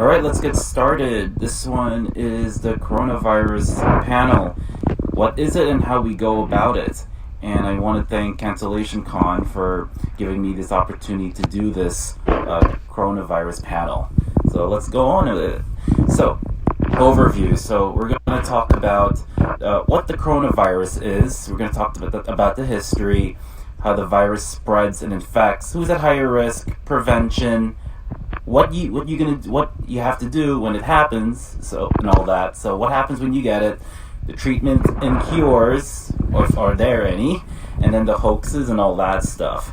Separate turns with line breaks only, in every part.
All right, let's get started. This one is the coronavirus panel. What is it and how we go about it? And I want to thank Cancellation Con for giving me this opportunity to do this coronavirus panel. So let's go on with it. So, overview. So we're going to talk about what the coronavirus is. We're going to talk about the history, how the virus spreads and infects, who's at higher risk, prevention, what you have to do when it happens, and all that. So what happens when you get it, the treatment and cures, or are there any, and then the hoaxes and all that stuff.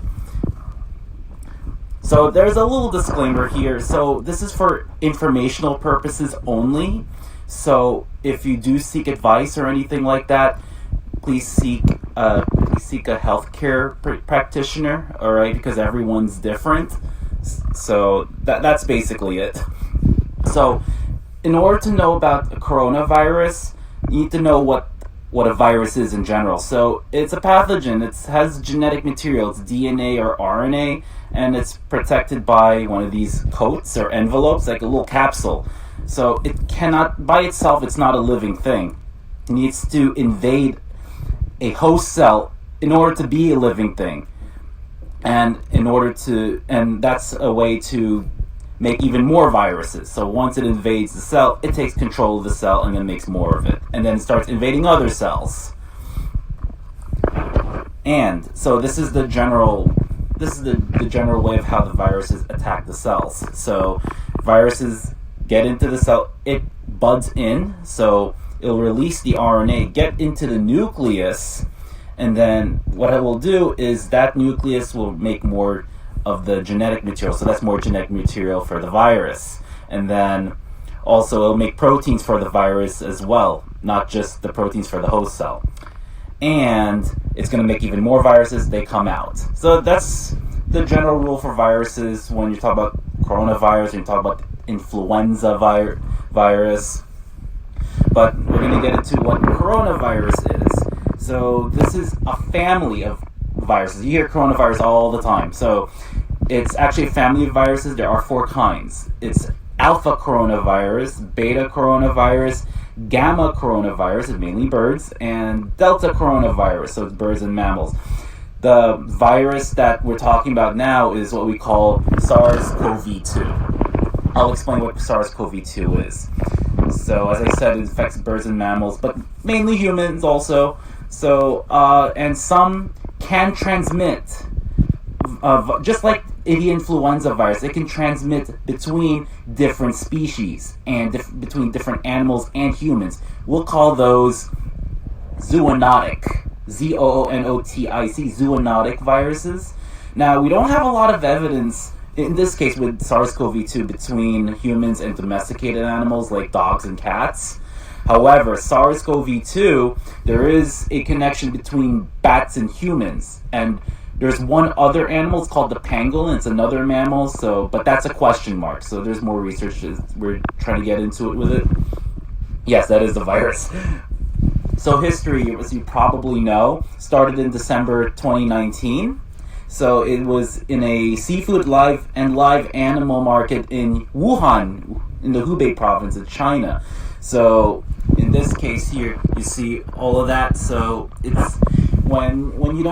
So there's a little disclaimer here. So this is for informational purposes only. So if you do seek advice or anything like that, please seek a healthcare practitioner. All right, because everyone's different. So that's basically it. So in order to know about the coronavirus, you need to know what a virus is in general. So it's a pathogen. It has genetic material. It's DNA or RNA, and it's protected by one of these coats or envelopes, like a little capsule. So it cannot, by itself, it's not a living thing. It needs to invade a host cell in order to be a living thing. And that's a way to make even more viruses. So once it invades the cell, it takes control of the cell and then makes more of it. And then starts invading other cells. And so this is the general way of how the viruses attack the cells. So viruses get into the cell, it buds in, so it'll release the RNA, get into the nucleus, and then what it will do is that nucleus will make more of the genetic material. So that's more genetic material for the virus. And then also it'll make proteins for the virus as well, not just the proteins for the host cell. And it's going to make even more viruses, they come out. So that's the general rule for viruses when you talk about coronavirus, when you talk about influenza virus. But we're going to get into what coronavirus is. So this is a family of viruses. You hear coronavirus all the time. So it's actually a family of viruses. There are 4 kinds. It's alpha coronavirus, beta coronavirus, gamma coronavirus, it's mainly birds, and delta coronavirus, so it's birds and mammals. The virus that we're talking about now is what we call SARS-CoV-2. I'll explain what SARS-CoV-2 is. So as I said, it infects birds and mammals, but mainly humans also. So, and some can transmit, just like the influenza virus, it can transmit between different species and between different animals and humans. We'll call those zoonotic, zoonotic, zoonotic viruses. Now, we don't have a lot of evidence, in this case with SARS-CoV-2, between humans and domesticated animals like dogs and cats. However, SARS-CoV-2, there is a connection between bats and humans, and there's one other animal, it's called the pangolin, it's another mammal, but that's a question mark, so there's more research, we're trying to get into it with it. Yes, that is the virus. So history, as you probably know, started in December 2019. So it was in a seafood live animal market in Wuhan, in the Hubei province of China. So in this case here, you see all of that. So it's when you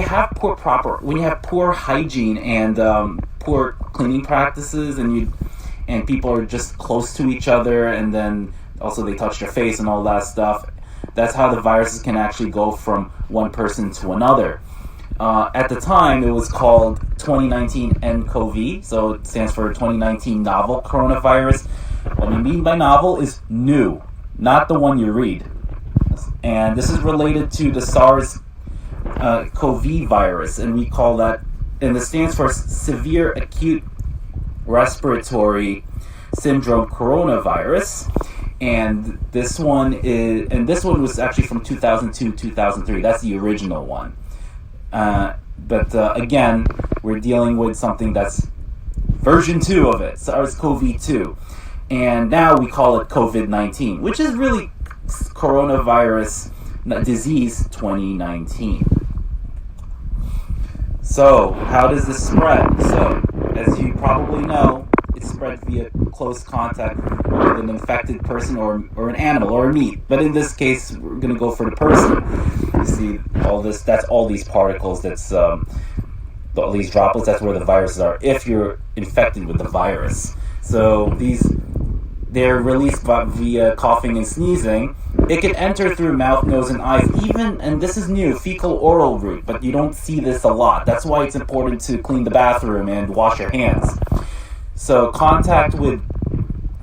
have poor hygiene and poor cleaning practices, and people are just close to each other, and then also they touch their face and all that stuff. That's how the viruses can actually go from one person to another. At the time, it was called 2019 nCoV, so it stands for 2019 novel coronavirus. What we mean by novel is new, not the one you read. And this is related to the SARS-CoV virus, and we call that, and it stands for Severe Acute Respiratory Syndrome Coronavirus. And this one was actually from 2002-2003. That's the original one. But again, we're dealing with something that's version 2 of it, SARS-CoV-2. And now we call it COVID-19, which is really coronavirus disease 2019. So, how does this spread? So, as you probably know, it's spread via close contact with an infected person or an animal or a meat. But in this case, we're going to go for the person. You see all this, that's all these particles, that's all these droplets, that's where the viruses are, if you're infected with the virus. So they're released via coughing and sneezing. It can enter through mouth, nose, and eyes, even, and this is new, fecal-oral route, but you don't see this a lot. That's why it's important to clean the bathroom and wash your hands. So contact with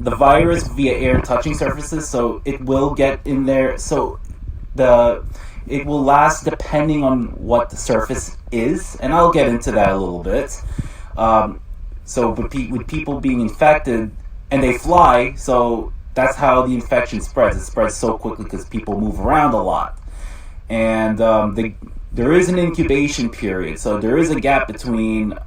the virus via air touching surfaces, so it will get in there. So it will last depending on what the surface is, and I'll get into that a little bit. So with people being infected, and they fly, so that's how the infection spreads. It spreads so quickly because people move around a lot. And there is an incubation period, so there is a gap between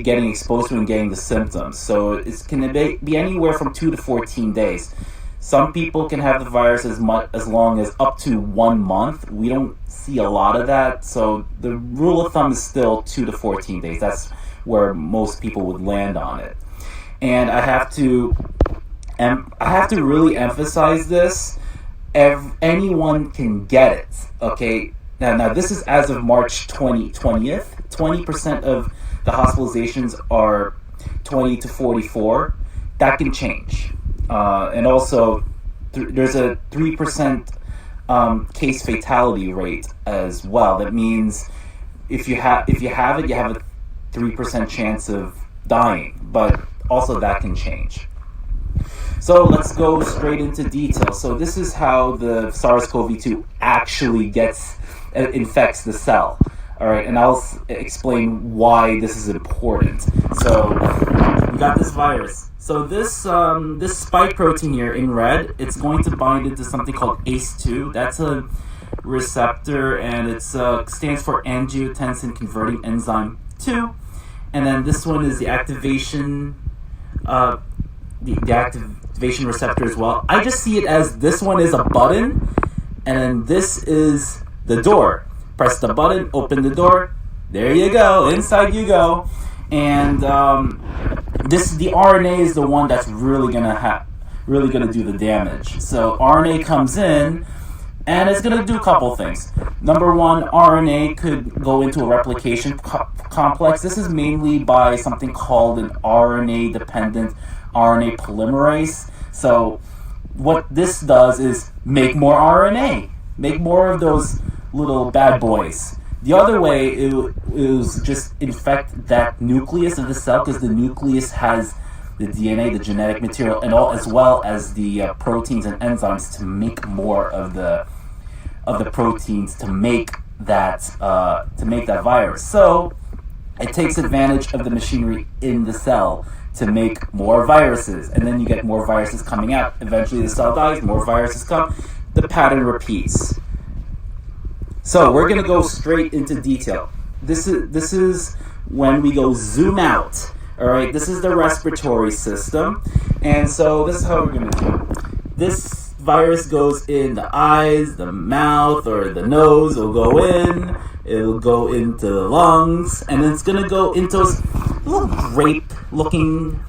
getting exposed to and getting the symptoms. So it can be anywhere from 2 to 14 days. Some people can have the virus as long as up to 1 month. We don't see a lot of that, so the rule of thumb is still 2 to 14 days. That's where most people would land on it. And I have to really emphasize this. Anyone can get it. Okay. Now this is as of March 20th. 20% of the hospitalizations are 20 to 44. That can change. And also, there's a 3% case fatality rate as well. That means if you have it, you have a 3% chance of dying. But also that can change. So let's go straight into detail. So this is how the SARS-CoV-2 actually infects the cell. All right, and I'll explain why this is important. So we got this virus. So this spike protein here in red, it's going to bind into something called ACE2. That's a receptor, and it stands for angiotensin converting enzyme 2. And then this one is the activation. The activation receptor as well. I just see it as this one is a button, and then this is the door. Press the button, open the door. There you go. Inside you go. And the RNA is the one that's really gonna do the damage. So RNA comes in, and it's gonna do a couple things. Number one, RNA could go into a replication complex. This is mainly by something called an RNA-dependent RNA polymerase. So what this does is make more RNA, make more of those little bad boys. The other way is just infect that nucleus of the cell, because the nucleus has the DNA, the genetic material, and as well as the proteins and enzymes to make more of the proteins to make that virus. So it takes advantage of the machinery in the cell to make more viruses, and then you get more viruses coming out. Eventually the cell dies, more viruses come, the pattern repeats. So we're going to go straight into detail. This is when we go zoom out. All right, this is the respiratory system, and so this is how we're going to do it. This virus goes in the eyes, the mouth, or the nose. It'll go in. It'll go into the lungs, and then it's going to go into those little grape-looking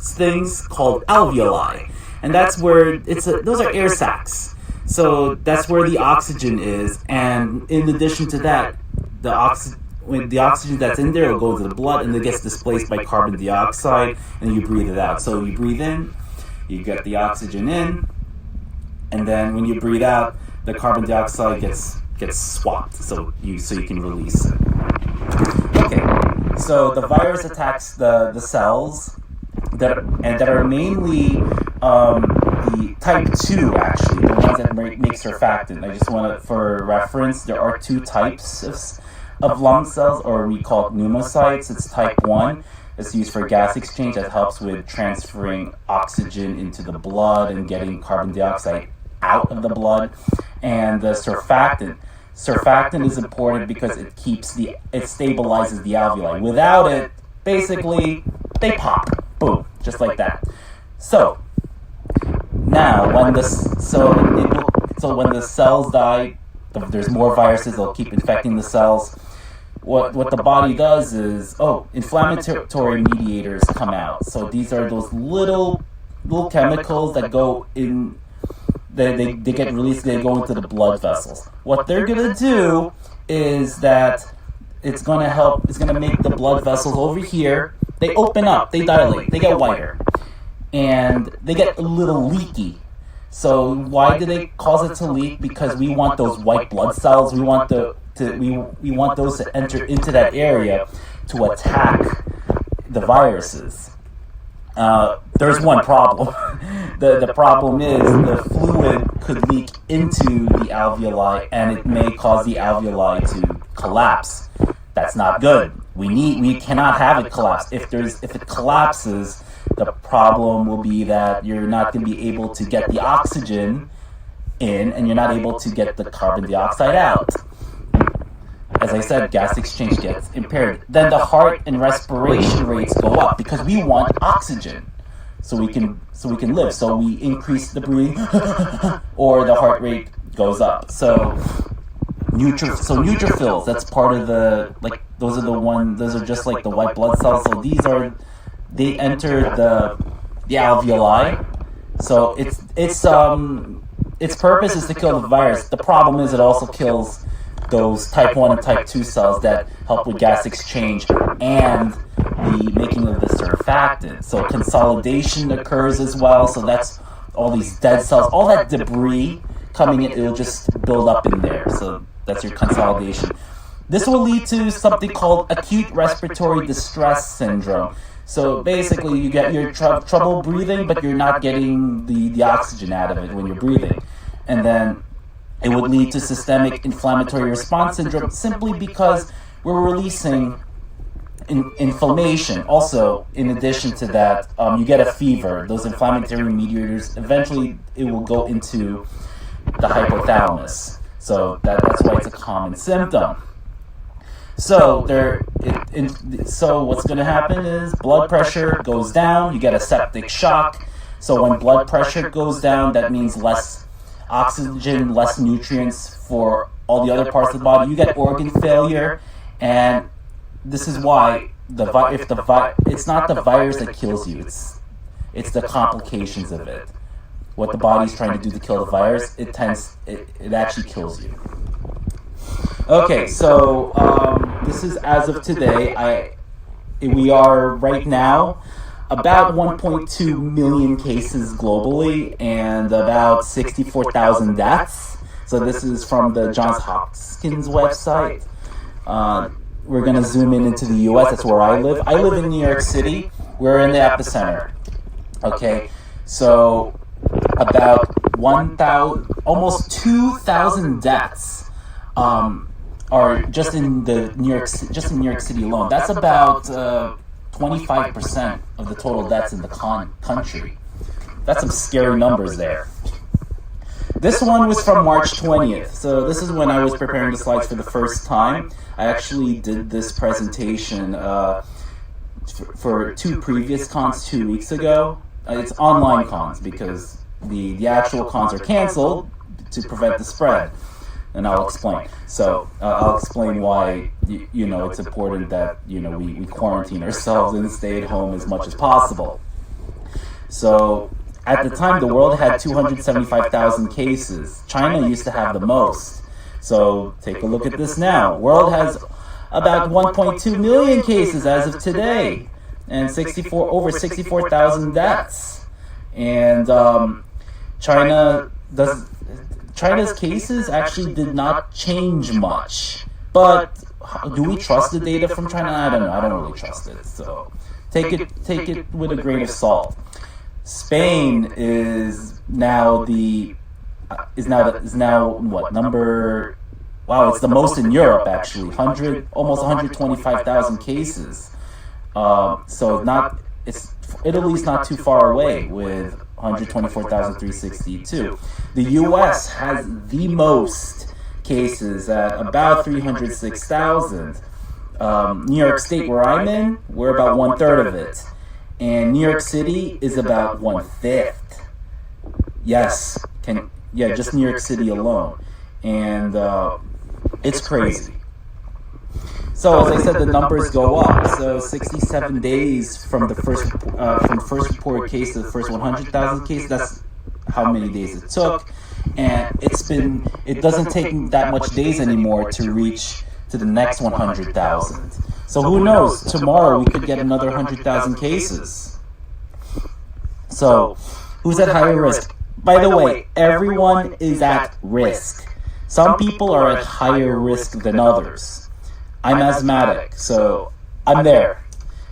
things called alveoli, and that's where those are air sacs. So that's where the oxygen is, and in addition to that, the oxygen that's in there will go to the blood, and it gets displaced by carbon dioxide, and you breathe it out. So you breathe in, you get the oxygen in, and then when you breathe out, the carbon dioxide gets swapped, so you can release it. Okay, so the virus attacks the cells that are mainly the type 2, actually, the ones that make surfactant. I just want to, for reference, there are 2 types of lung cells, or we call it pneumocytes. It's type 1. It's used for gas exchange that helps with transferring oxygen into the blood and getting carbon dioxide out of the blood. And the surfactant. Surfactant is important because it stabilizes the alveoli. Without it, basically, they pop. Boom. Just like that. So now, when the cells die, there's more viruses. They'll keep infecting the cells. what the body does is, inflammatory mediators come out. So these are those little chemicals that go in. They get released. They go into the blood vessels. What they're gonna do is that it's gonna help. It's gonna make the blood vessels over here. They open up. They dilate. They get wider, and they get a little leaky. So why do they cause it to leak? Because we want those white blood cells. We want we want those to enter into that area to attack the viruses. There's one problem. The problem is the fluid could leak into the alveoli, and it may cause the alveoli to collapse. That's not good. We cannot have it collapse. If it collapses, the problem will be that you're not going to be able to get the oxygen in, and you're not able to get the carbon dioxide out. As I said, gas exchange gets impaired. Then the heart and respiration rates go up because we want oxygen, so we can live. So we increase the breathing, or the heart rate goes up. So neutrophils, that's part of the, like, those are just like the white blood cells. So they enter the alveoli. So its purpose is to kill the virus. The problem is it also kills those type 1 and type 2 cells that help with gas exchange and the making of the surfactant. So consolidation occurs as well. So that's all these dead cells, all that debris coming in, it'll just build up in there. So that's your consolidation. This will lead to something called acute respiratory distress syndrome. So basically you get your trouble breathing, but you're not getting the oxygen out of it when you're breathing. And then it would lead to systemic inflammatory response syndrome, simply because we're releasing inflammation. Also, in addition to that, you get a fever. Those inflammatory mediators, eventually it will go into the hypothalamus. So that's why it's a common symptom. So so what's going to happen is blood pressure goes down. You get a septic shock. So when blood pressure goes down, that means less oxygen, less nutrients for all the other parts of the body. You get organ failure, and this is why it's not the virus that kills you. It's the complications of it. What the body's trying to do to kill the virus, it actually kills you. Okay, so this is as of today. We are right now about 1.2 million cases globally and about 64,000 deaths. So this is from the Johns Hopkins website. We're going to zoom into the U.S. That's where I live. I live in New York City. We're in the epicenter. Okay, so about almost 2,000 deaths are just in New York City alone. That's about 25% of the total deaths in the country. That's some scary numbers there. This one was from March 20th. So this is when I was preparing the slides for the first time. I actually did this presentation for two previous cons 2 weeks ago. It's online cons because the actual cons are canceled to prevent the spread. And I'll explain. So I'll explain why it's important that we quarantine ourselves and stay at home as much as possible. So at the time, the world had 275,000 cases. China used to have the most. So take a look at this now. World has about 1.2 million cases as of today, and over 64,000 deaths. And China's cases actually did not change much. But do we trust the data from China? I don't know. I don't really trust it. So take it with a grain of salt. Spain is now what number? Wow, it's the most in Europe actually. Almost 125,000 cases. So Italy's not too far away with 124,362. The U.S. has the most cases at about 306,000. New York State, where I'm in, we're about 1/3 of it. And New York City is about 1/5. Yes, just New York City alone. And it's crazy. So as I said, the numbers go up. So 67 days from the first reported case to the first 100,000 cases. That's how many days it took, and it doesn't take that much days anymore to reach to the next 100,000. So who knows? Tomorrow we could get another 100,000 cases. So who's at higher risk? By the way, everyone is at risk. Some people are at higher risk than others. I'm asthmatic, so I'm there.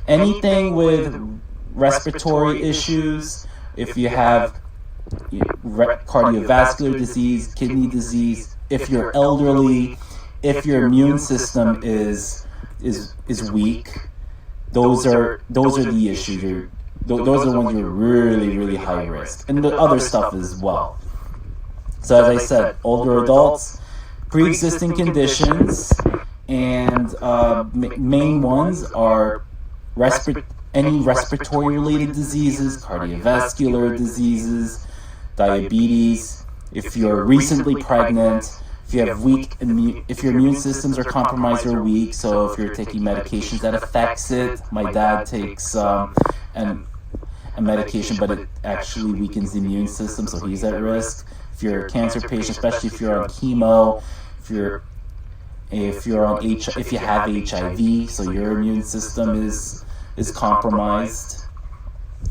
Anything with respiratory issues, if you have cardiovascular disease, kidney disease, if you're elderly, if your immune system is weak, those are the issues. Those are the ones you're really, really high risk, and the other stuff as well. So as I said, older adults, pre-existing conditions, and main ones are any respiratory-related diseases, cardiovascular diseases, diabetes. If you're recently pregnant, if you have if your immune systems are compromised or weak, so if you're taking medications that affects it. My dad takes a medication, but it actually weakens the immune system, so he's at risk. If you're a cancer patient, especially if you're on chemo, if you have HIV, so your immune system is compromised.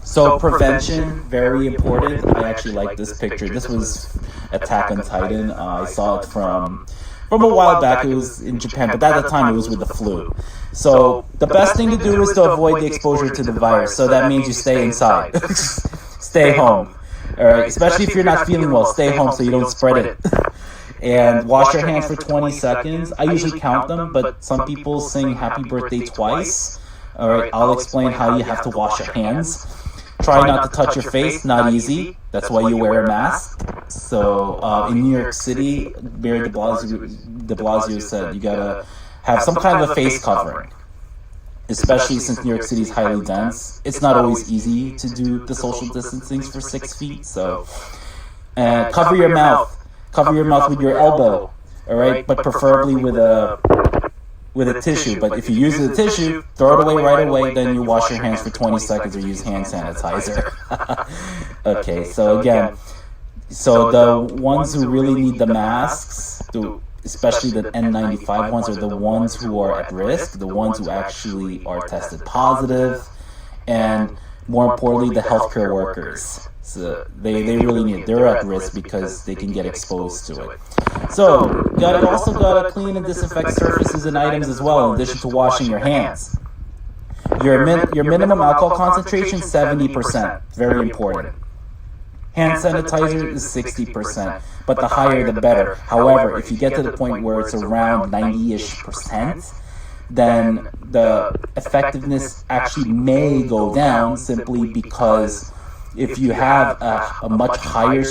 So prevention, very important. I actually like this picture. This was Attack on Titan. I saw it from a while back. It was in Japan, but at the time it was with the flu. So the best thing to do is to avoid the exposure to the virus. So that means you stay inside. Stay home. All right, especially if you're not feeling well, stay home so you don't spread it. And wash your hands for 20 seconds. I usually count them, but some people sing happy birthday twice. All right, I'll explain how you have to wash your hands. Try not to touch your face, not easy. That's why you wear a mask. So in New York City, Mayor de Blasio said you gotta have some kind of a face covering, especially since New York City is highly dense. It's not always easy to do the social distancing for 6 feet. So cover your mouth. Cover your mouth with your elbow, all right? But preferably with a tissue. But if you use the tissue, throw it away right away. Then you wash your hands for 20 seconds or use hand sanitizer. Okay, so again, so the ones who really need the masks, especially the N95 ones, are the ones who are at risk, the ones who actually are tested positive, and more importantly, the healthcare workers. So they really need it. They're at risk because they can get exposed to it. So you also gotta clean and disinfect surfaces and items as well, in addition to washing your hands. Your minimum alcohol concentration, 70%. Very important. Hand sanitizer is 60%, but the higher the better. However, if you get to the point where it's around 90-ish%, then the effectiveness actually may go down simply because if you have a much higher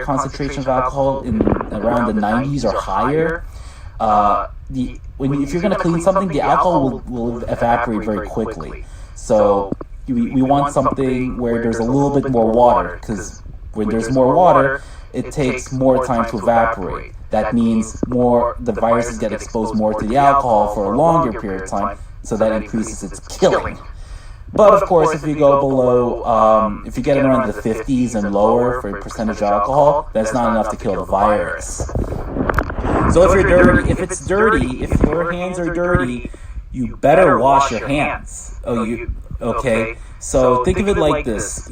concentration of alcohol in around the 90s or higher, if you're going to clean something, the alcohol will evaporate very quickly. So we want something where there's a little bit more water, because when there's more water, it takes more time to evaporate. That means the viruses get exposed more to the alcohol for a longer period of time, so that increases its killing. But of course, if you go below, if you get around the 50s and lower for percentage of alcohol, that's not enough to kill the virus. So if your hands are dirty, you better wash your hands. Okay? So think of it like this,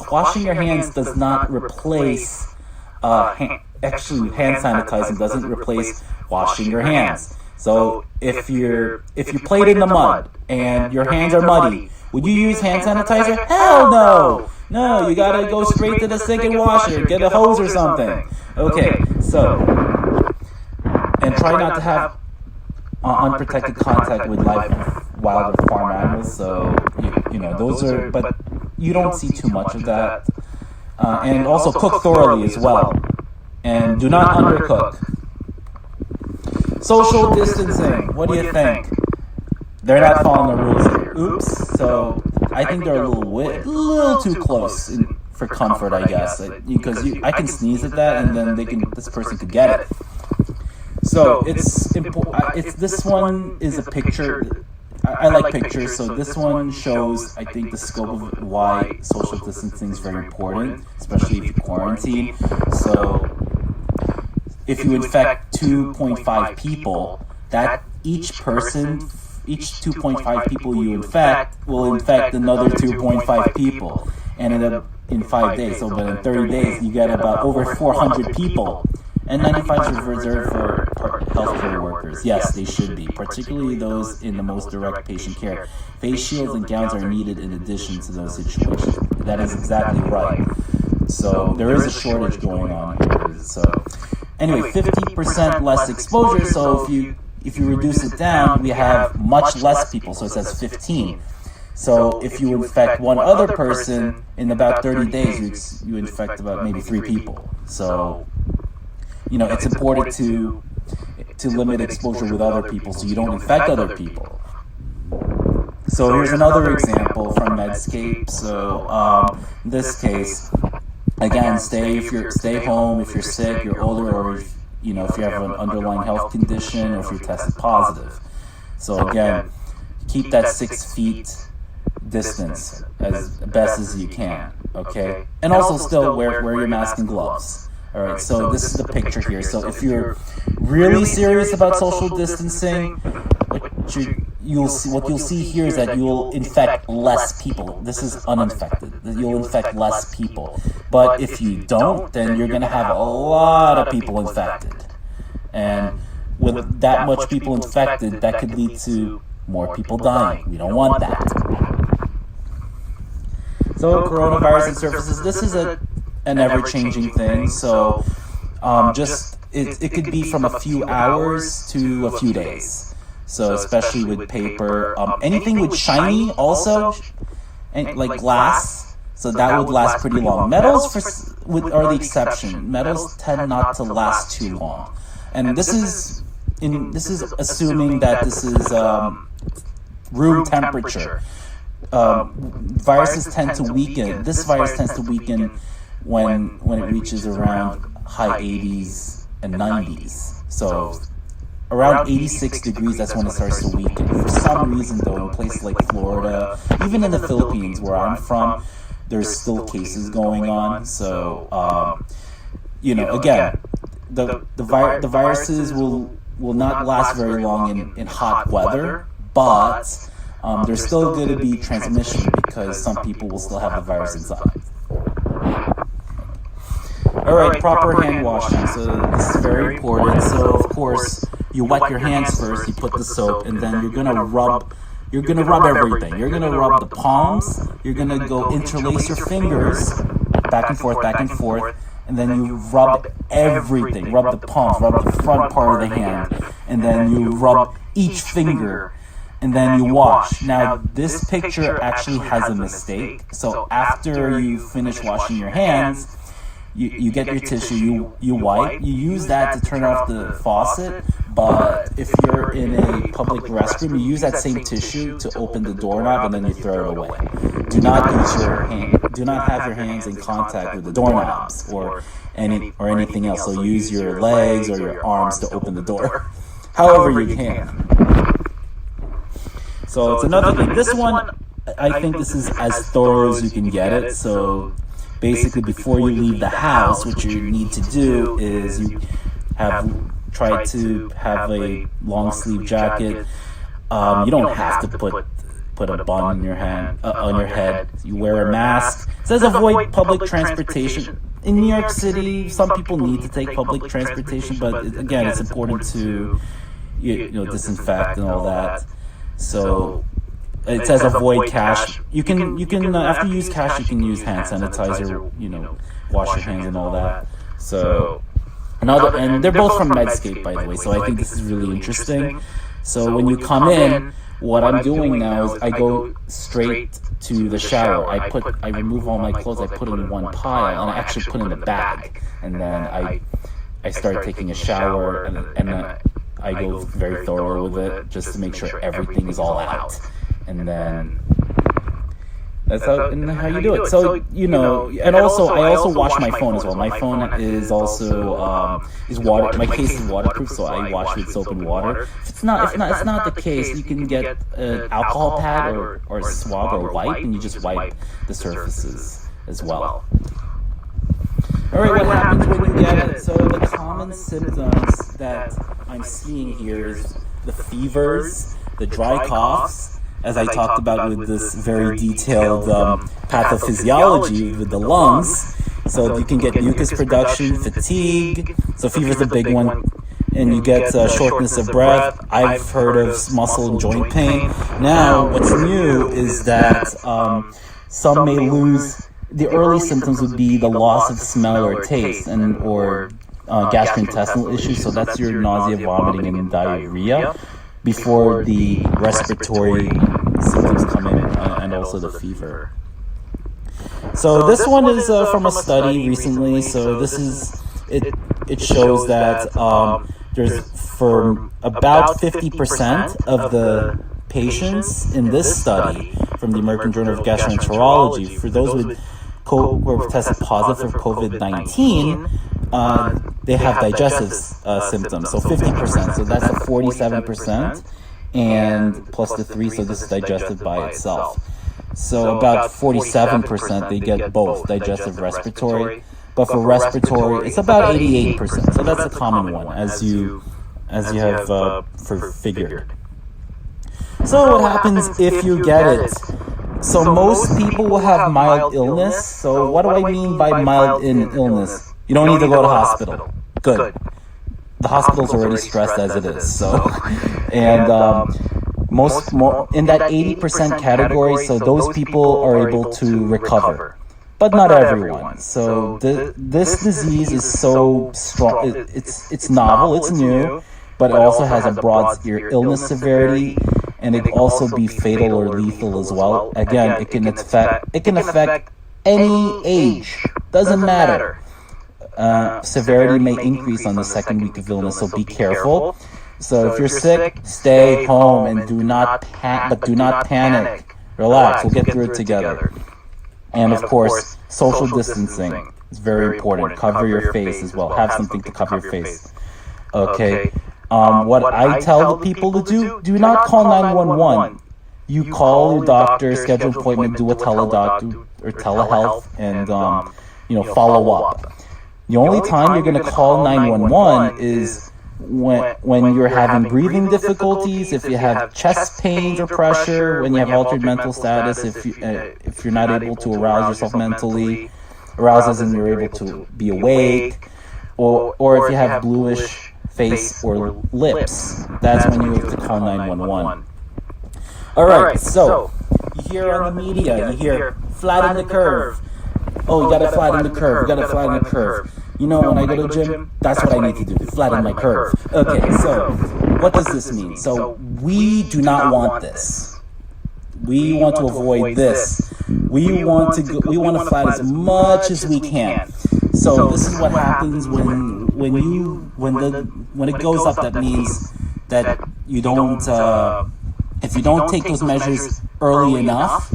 washing your hands does not replace, actually hand sanitizing doesn't replace washing your hands. So if you played in the mud and your hands are muddy, would you use hand sanitizer? Hell no! No, you gotta go straight to the sink and wash it. Get a hose or something. Okay, so, and try not to have unprotected contact with live wild or farm animals. So those are, but you don't see too much of that. And also cook thoroughly as well, and do not undercook. Social distancing, what do you think? They're not following the rules here. Oops. So I think they're a little too close for comfort, I guess, because I can sneeze at that, and then this person could get it. So it's important. It's this one is a picture. I like pictures, so this one shows, I think, the scope of why social distancing is very important, especially if you quarantine. So if you infect 2.5 people, that each 2.5 people you infect will infect another 2.5 people, and in 5 days. So, but in 30 days, you get about over 400 people. And 95 is reserved for healthcare workers. Yes, they should be, particularly those in the most direct patient care. Face shields and gowns are needed in addition to those situations. That is exactly right. So there is a shortage going on here. So anyway, 50% less exposure. So if you reduce it down, we have much less people. So it says 15. So if you infect one other person in about 30 days, you infect about maybe 3 people. So it's important to limit exposure with other people so you don't infect other people. So here's another example from Medscape. So in this case, again, stay home if you're sick, you're older, or if you have an underlying health condition, or if you're tested positive. So again, keep that 6 feet distance as best as you can. Okay, and also still wear your mask and gloves. All right, so this is the picture here. So if you're really serious about social distancing, what you'll see here is that you'll infect less people. This is uninfected. You'll infect less people. But if you don't, then you're going to have a lot of people infected. And with that much people infected, that could lead to more people dying. We don't want that. So coronavirus and surfaces, this is an ever-changing thing. So it could be from a few hours to a few days. So especially with paper, anything with shiny also, and like glass. So that would last pretty long. Metals are the exception. Metals tend not to last too long, and this is assuming that this is room temperature. Viruses tend to weaken. This virus tends to weaken when it reaches around high 80s and 90s. So around 86 degrees, that's when it starts to weaken. For some reason, though, in places like Florida, even in the Philippines, where I'm from, there's still cases going on. So, again, the viruses will not last very long in hot weather, but there's still going to be transmission because some people will still have the virus inside. All right, proper hand washing. So this is very important. So of course, you wet your hands first. You put the soap, and then you're gonna rub. You're gonna rub everything. You're gonna rub the palms. You're gonna go interlace your fingers, back and forth, and then you rub everything. Rub the palms. Rub the front part of the hand, and then you rub each finger. And then you wash. Now, this picture actually has a mistake. So after you finish washing your hands, you get your tissue, you wipe, you use that to turn off the faucet, but if you're in a public restroom, you use that same tissue to open the doorknob and then you throw it away. Do not have your hands in contact with the doorknobs or anything else. So use your legs or your arms to open the door, however you can. So it's another thing. This one, I think this is as thorough as you can get it. So basically, before you leave the house, what you need to do is you try to have a long sleeve jacket. You don't have to put a bun on your head. You wear a mask. It says avoid public transportation. In New York City, some people need to take public transportation, but again, it's important to disinfect and all that. So it says avoid cash. You can after you use cash, you can use hand sanitizer. Wash your hands and all that. So and they're both from Medscape, by the way. So I think this is really interesting. So when you come in, what I'm doing now is I go straight to the shower. I remove all my clothes. I put it in one pile, and I actually put it in a bag. And then I start taking a shower, and I go very thorough with it just to make sure everything is all out. And then That's how you do it. So and also I also wash my phone as well. My phone is also is water. My case is waterproof, so I wash with soap and water. If it's not the case, you can get an alcohol pad or a swab or wipe, and you just wipe the surfaces as well. All right, what happens when you get it? So the common symptoms that I'm seeing here is the fevers, the dry coughs, as I talked about with this very detailed pathophysiology with the lungs. So you can get mucus production, fatigue. So fever is the big one. And you get shortness of breath. I've heard of muscle and joint pain. Now, what's new is that some may lose. The early symptoms would be the loss of smell or taste, or gastrointestinal issues. So that's your nausea, vomiting, and diarrhea, before the respiratory symptoms come in, and also the fever. So this one is from a study recently. So this is it shows that there's for about 50% of the patients in this study from the American Journal of Gastroenterology, for those who were tested positive for COVID-19, they have digestive symptoms. So 50%. So that's a 47%, and plus the 3. So this is digestive by itself. So about 47% they get both digestive, respiratory. But for respiratory, it's about 88%. So that's a common one, as you have figured. So what happens if you get it? So most people will have mild illness. So what do I mean by mild illness? You don't need to go to hospital. Good. The hospital's already stressed as it is. So, and in that 80% category, so those people are able to recover, but not everyone. So this disease is so strong. It's novel. It's new, but it also has a broad illness severity. And it can also be fatal or lethal as well. Again, it can affect any age. Doesn't matter. Severity may increase on the second week of illness, so be careful. So if you're sick, stay home and do not panic. Relax. We'll get through it together. And of course, social distancing is very important. Cover your face as well. Have something to cover your face. Okay. What I tell the people to do not call 911. You call your doctor, schedule an appointment, do a teledoc or telehealth, and follow up. The only time you're going to call 911 is when you're having breathing difficulties, if you have chest pains or pressure, when you have altered mental status, if you're not able to arouse yourself mentally, arouse as in you're able to be awake, or if you have bluish face or lips, that's when you have to call 911. All right, so you hear on the media, you hear flatten the curve. Oh, you gotta flatten the curve. You gotta flatten the curve. When I go to the gym, that's what I need to do, flatten my curve. Okay, so what does this mean? So we do not want this. We want to avoid this. We want to flatten as much as we can. So this is what happens when it goes up. That means that you don't. If you don't take those measures early enough,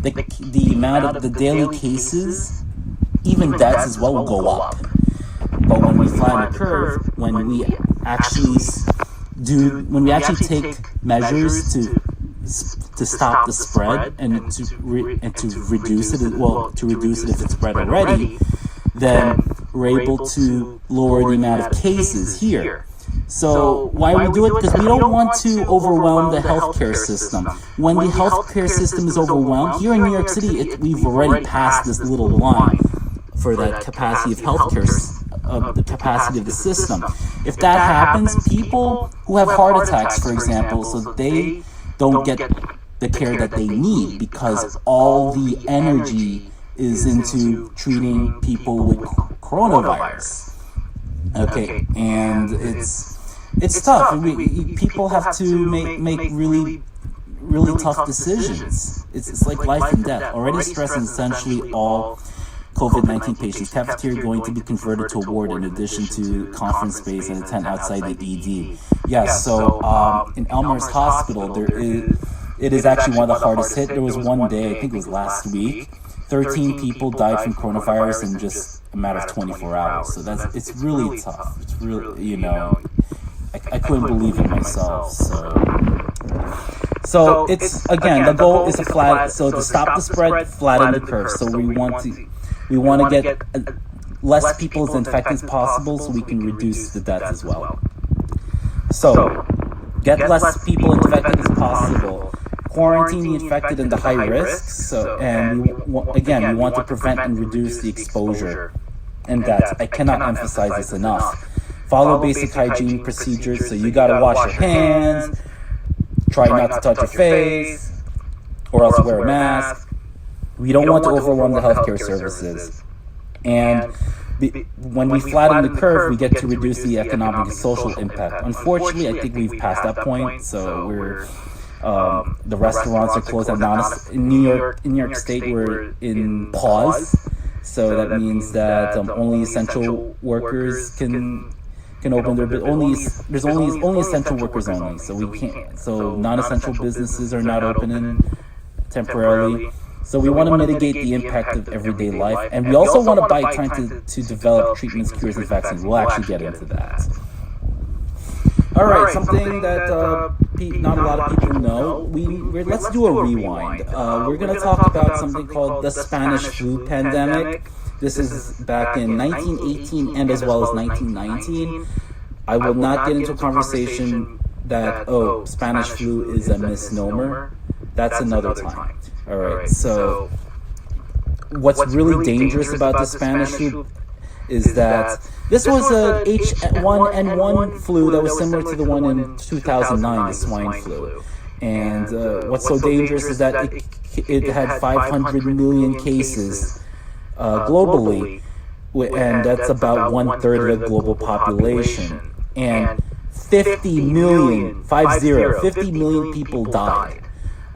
the amount of the daily cases, even deaths as well, will go up. But when we flatten the curve, when we actually take measures to stop the spread and to reduce it, to reduce it if it's spread already, then we're able to lower the amount of cases here. So why we do it? Because we don't want to overwhelm the healthcare system. When the healthcare system is overwhelmed, here in New York City, we've already passed this little line for that capacity of healthcare, the capacity of the system. If that happens, people who have heart attacks, for example, so they don't get the care that they need because all the energy is into treating people with coronavirus. Okay, and it's tough. People have to make really tough decisions. It's like life and death. Already stressing essentially all COVID-19 patients. Cafeteria going to be converted to a ward in addition to conference space and a tent outside the ED. Yes, so in Elmhurst Hospital, it is actually one of the hardest hit. There was one day, I think it was last week, 13 people died from coronavirus in just a matter of 24 hours. So it's really tough. It's really, I couldn't believe it myself. So it's, again, the goal is to stop the spread, flatten the curve. So we want to get less people as infected as possible so we can reduce the deaths as well. So get less people infected as possible. Quarantine the infected and the high risk. We want to prevent and reduce the exposure and deaths. I cannot emphasize this enough. Follow basic hygiene procedures. So you got to wash your hands. Try not to touch your face, or else wear a mask. We don't want to overwhelm the healthcare services. And when we flatten the curve, we get to reduce the economic and social impact. Unfortunately, I think we've passed that point. So the restaurants are closed. In New York State, we're in pause. So that means that only essential workers can open their business. There's only essential workers only. So we can't. So non-essential businesses are not opening temporarily. So we want to mitigate the impact of everyday life, and we also want to buy time to develop treatments, cures, and vaccines. We'll actually get into that. All right, something that not a lot of people know. Let's do a rewind. We're going to talk about something called the Spanish flu pandemic. This is back in 1918 and as well as 1919. I will not get into a conversation that, Spanish flu is a misnomer. That's another time. All right, so what's really dangerous about the Spanish flu is that this was a H1N1 flu that was similar to the one in 2009, the swine flu. And what's so dangerous is that it had 500 million cases globally, and that's about 1/3 of the global population. And 50 million people died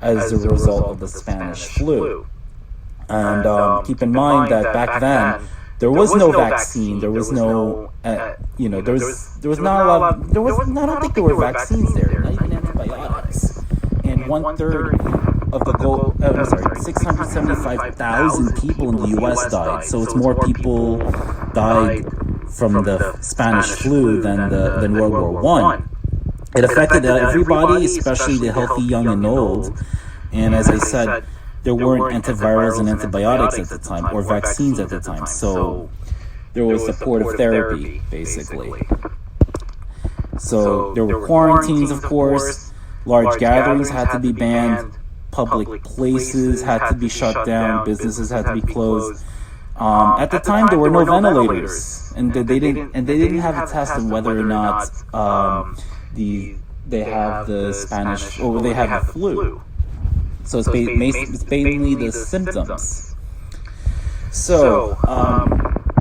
as a result of the Spanish flu. And keep in mind that back then, there was no vaccine. There was no, I don't think there were vaccines there, not even antibiotics. And 1/3 of the 675,000 people in the U.S. died. So it's more people died from the Spanish flu than World War I. It affected everybody, especially the healthy, young, and old. And as I said, there weren't antivirals and antibiotics at the time, or vaccines at the time. So there was supportive therapy, basically. So there were quarantines, of course. Large gatherings had to be banned. Public places had to be shut down. Businesses had to be closed. At the time, there were no ventilators, and they didn't have a test on whether or not they have the Spanish or they have the flu. So it's mainly the symptoms. So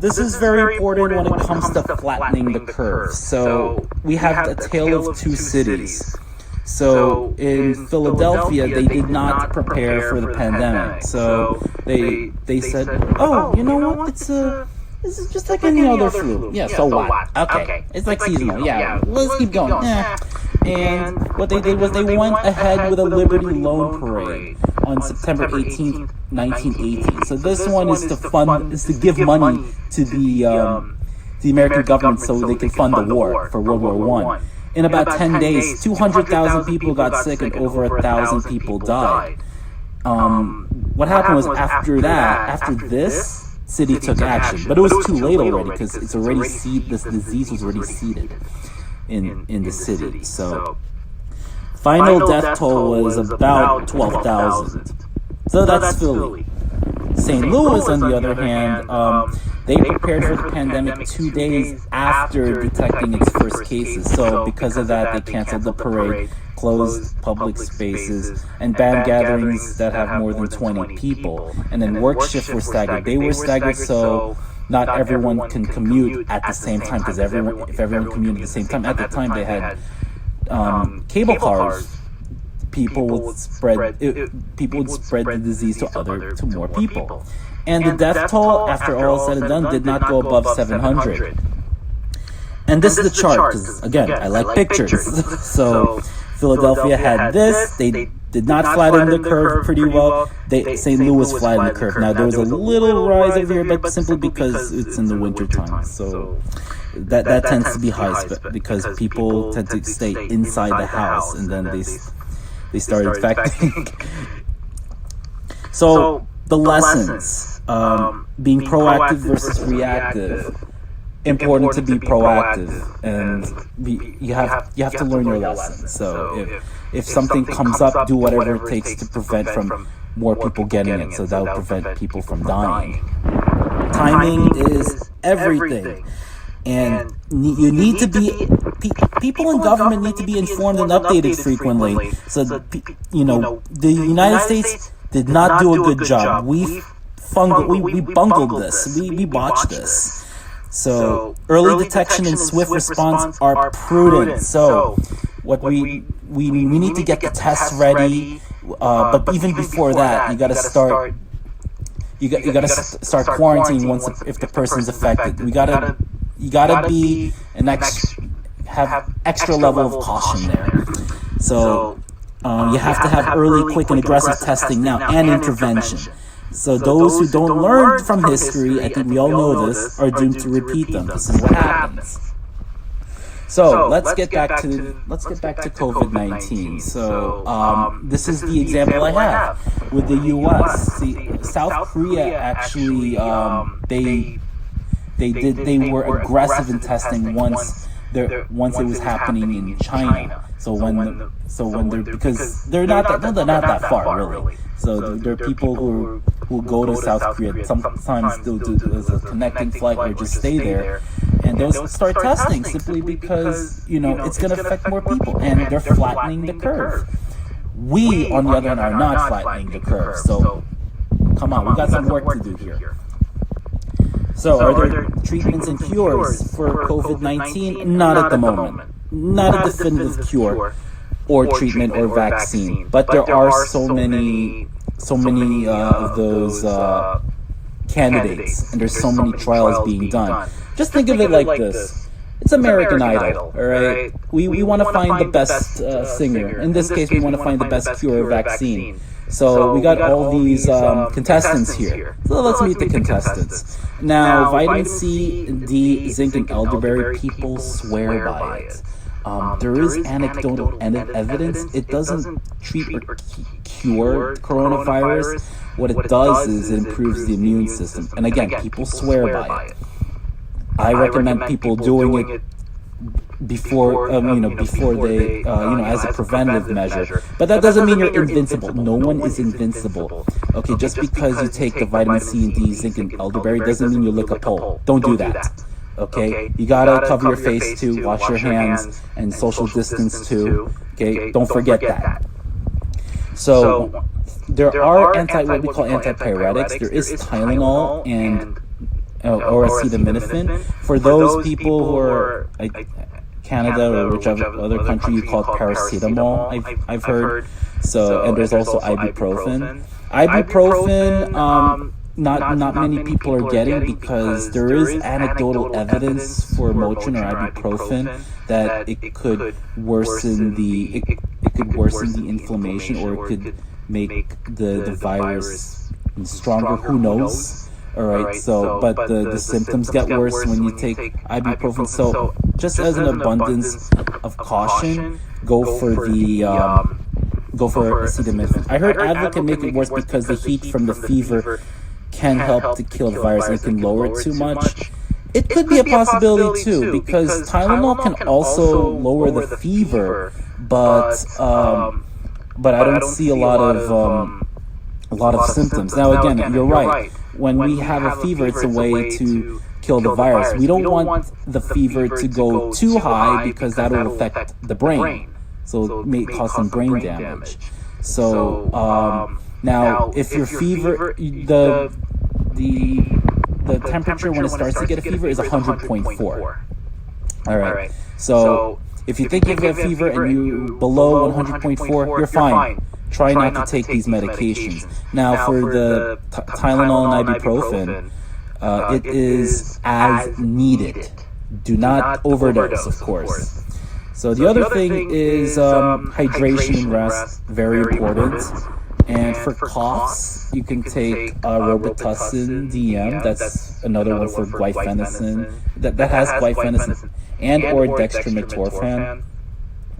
this is very important when it comes to flattening the curve. So we have a tale of two cities. So in Philadelphia, they did not prepare for the pandemic. So they said, "Oh, you know what? This is just like any other flu. Yeah, so what? Okay, it's like seasonal. Yeah, let's keep going." Yeah. And what they did was they went ahead with a Liberty Loan Parade on September 18th, 1918. So this one is to give money to the American government so they can fund the war for World War I. In about 10 days, 200,000 people got sick and over 1,000 people died. What happened was after this, city took action, but it was too late already because this disease was already seeded in the city. So final death toll was about 12,000. So that's Philly. St. Louis, on the other hand, they prepared for the pandemic 2 days after detecting its first cases. So because of that, they canceled the parade, closed public spaces, and banned gatherings that have more than 20 people. And then work shifts were staggered. They were staggered so not everyone can commute at the same time, because if everyone commuted at the same time, at the time they had cable cars. People would spread the disease to more people. And the death toll, after all said and done, did not go above 700. And this is the chart, because, again, I like pictures. So Philadelphia had this. They did not flatten the curve pretty well. St. Louis flattened the curve. Now there was a little rise over here, but simply because it's in the winter time, so that tends to be high because people tend to stay inside the house, and then they start infecting. So the lessons, being proactive versus reactive. Important to be proactive, and you have to learn your lessons. So if something comes up, do whatever it takes to prevent from more people getting it, so that will prevent people from dying. Timing is everything, and you need to be people in government need to be informed and updated frequently. So the United States did not do a good job. We bungled this. We botched this. So early detection and swift response are prudent. So what we need to get the tests ready, but even before that, you got to start. You got to start quarantining if the person's affected. You gotta be have extra level of caution there. So you have to have early, quick, and aggressive testing now and intervention. So those who don't learn from history, I think we all know this, are doomed to repeat them. This is what happens. So let's get back to COVID-19. So this is the example I have with the U.S. See, South Korea actually they were aggressive in testing once it was happening in China. Because they're not that far really. So there are people who go to South Korea. Sometimes they'll do as a connecting flight or just stay there, and they'll start testing simply because it's going to affect more people, and they're flattening the curve. We, on the other hand, are not flattening the curve. So come on, we got some work to do here. So are there treatments and cures for COVID-19? Not at the moment. Not a definitive cure or treatment or vaccine, but there are so many of those candidates, and there's so many trials being done. Just think of it like this. It's American Idol, all right? We want to find the best singer. In this case, we want to find the best cure or vaccine. So we got all these contestants here. So let's meet the contestants. Now, vitamin C, D, zinc, and elderberry, people swear by it. There is anecdotal evidence. It doesn't treat or cure coronavirus. What it does is it improves the immune system. And again, people swear by it. I recommend people doing it before they, as a preventative measure. But that doesn't mean you're invincible. No one is invincible. Okay, just because you take the vitamin C and D, zinc, and elderberry doesn't mean you lick a pole. Don't do that. Okay, you gotta cover your face too, wash your hands, and social distance too. Okay, don't forget that. So there are what we call antipyretics. There is Tylenol and or acetaminophen for those people who are Canada or whichever other country you call it paracetamol. I've heard. So and there's also ibuprofen. Ibuprofen. Not many people are getting because there is anecdotal evidence for Motrin or ibuprofen that it could worsen the inflammation, or it could make the virus stronger. Who knows? All right. So, but the symptoms get worse when you take ibuprofen. So, just as an abundance of caution, go for acetaminophen. I heard Advil can make it worse because the heat from the fever can help to kill the virus and it can lower it too much. It could be a possibility too, because Tylenol can also lower the fever, but I don't see a lot of symptoms. Now again, you're right. When we have a fever, it's a way to kill the virus. We don't want the fever to go too high because that will affect the brain, so it may cause some brain damage. So now, if your fever, the temperature when it starts to get a fever is 100.4. All right. So if you think you have a fever and you below 100.4, you're fine. Try not to take these medications. Now, for the Tylenol and ibuprofen, it is as needed. Do not overdose, of course. So the other thing is hydration and rest, very important. And for coughs, you can take Robitussin DM. That's another one for guaifenesin. That has guaifenesin and or dextromethorphan.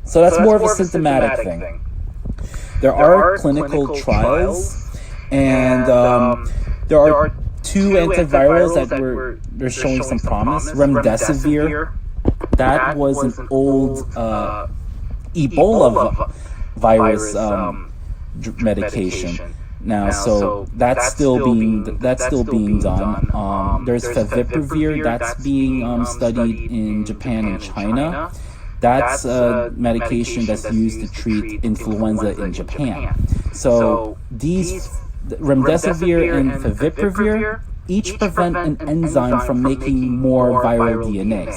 So that's more of a symptomatic thing. There are clinical trials, and there are two antivirals that they're showing some promise. Remdesivir, that was an old Ebola virus medication. Now, so that's still being done. There's Favipiravir that's being studied in Japan and China. That's a medication that's used to treat influenza in Japan. So these Remdesivir and Favipiravir each prevent an enzyme from making more viral DNA.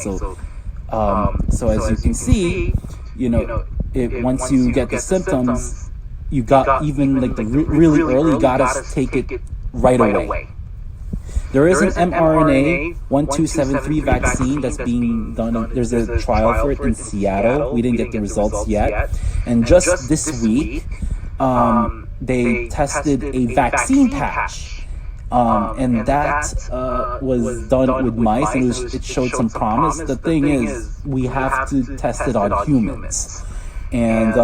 So as you can see, once you get the symptoms, you got even like the really early, you gotta take it right away. There is an mRNA 1273 vaccine that's being done. There's a trial for it in Seattle. We didn't get the results yet. And just this week, they tested a vaccine patch. And that was done with mice, and it showed some promise. The thing is, we have to test it on humans. And